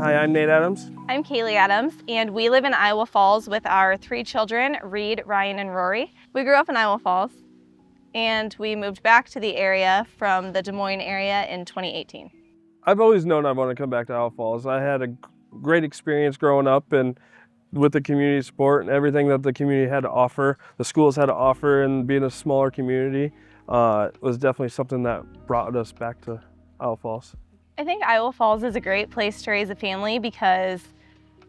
Hi, I'm Nate Adams. I'm Kaylee Adams, and we live in Iowa Falls with our 3 children, Reed, Ryan, and Rory. We grew up in Iowa Falls, and we moved back to the area from the Des Moines area in 2018. I've always known I want to come back to Iowa Falls. I had a great experience growing up and with the community support and everything that the community had to offer, the schools had to offer, and being a smaller community was definitely something that brought us back to Iowa Falls. I think Iowa Falls is a great place to raise a family because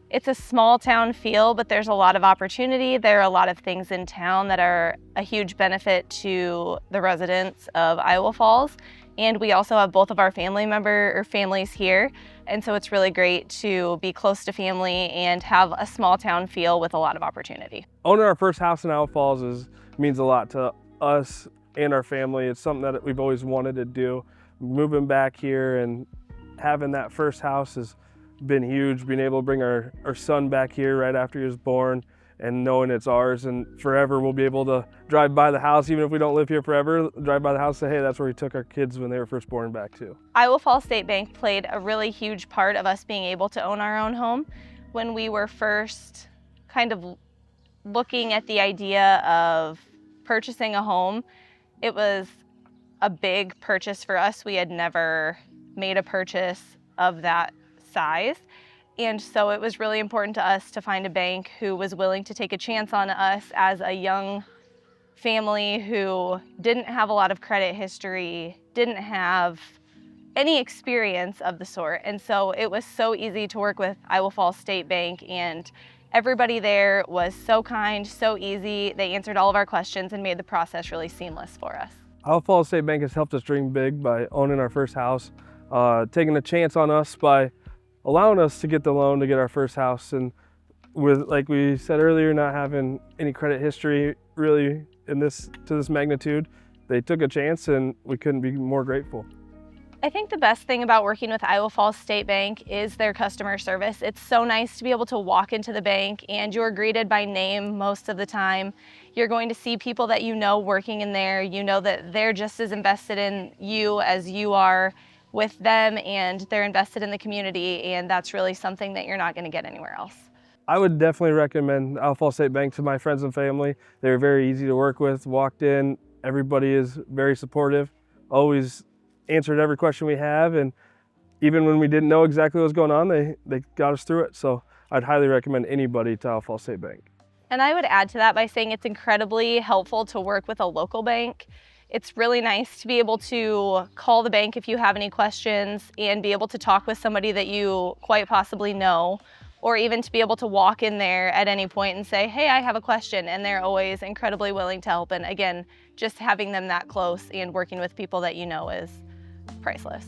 it's a small town feel, but there's a lot of opportunity. There are a lot of things in town that are a huge benefit to the residents of Iowa Falls. And we also have both of our families here. And so it's really great to be close to family and have a small town feel with a lot of opportunity. Owning our first house in Iowa Falls means a lot to us and our family. It's something that we've always wanted to do. Moving back here and having that first house has been huge. Being able to bring our son back here right after he was born and knowing it's ours, and forever we'll be able to drive by the house, even if we don't live here forever, drive by the house and say, hey, that's where we took our kids when they were first born back to. Iowa Falls State Bank played a really huge part of us being able to own our own home. When we were first kind of looking at the idea of purchasing a home, it was a big purchase for us. We had never made a purchase of that size. And so it was really important to us to find a bank who was willing to take a chance on us as a young family who didn't have a lot of credit history, didn't have any experience of the sort. And so it was so easy to work with Iowa Falls State Bank, and everybody there was so kind, so easy. They answered all of our questions and made the process really seamless for us. Iowa Falls State Bank has helped us dream big by owning our first house, taking a chance on us by allowing us to get the loan to get our first house, and with, like we said earlier, not having any credit history really to this magnitude, they took a chance and we couldn't be more grateful. I think the best thing about working with Iowa Falls State Bank is their customer service. It's so nice to be able to walk into the bank and you're greeted by name most of the time. You're going to see people that you know working in there. You know that they're just as invested in you as you are with them, and they're invested in the community, and that's really something that you're not going to get anywhere else. I would definitely recommend Iowa Falls State Bank to my friends and family. They're very easy to work with. Walked in, everybody is very supportive, always answered every question we have, and even when we didn't know exactly what was going on, they got us through it. So I'd highly recommend anybody to Iowa Falls State Bank. And I would add to that by saying it's incredibly helpful to work with a local bank. It's really nice to be able to call the bank if you have any questions and be able to talk with somebody that you quite possibly know, or even to be able to walk in there at any point and say, hey, I have a question, and they're always incredibly willing to help. And again, just having them that close and working with people that you know is priceless.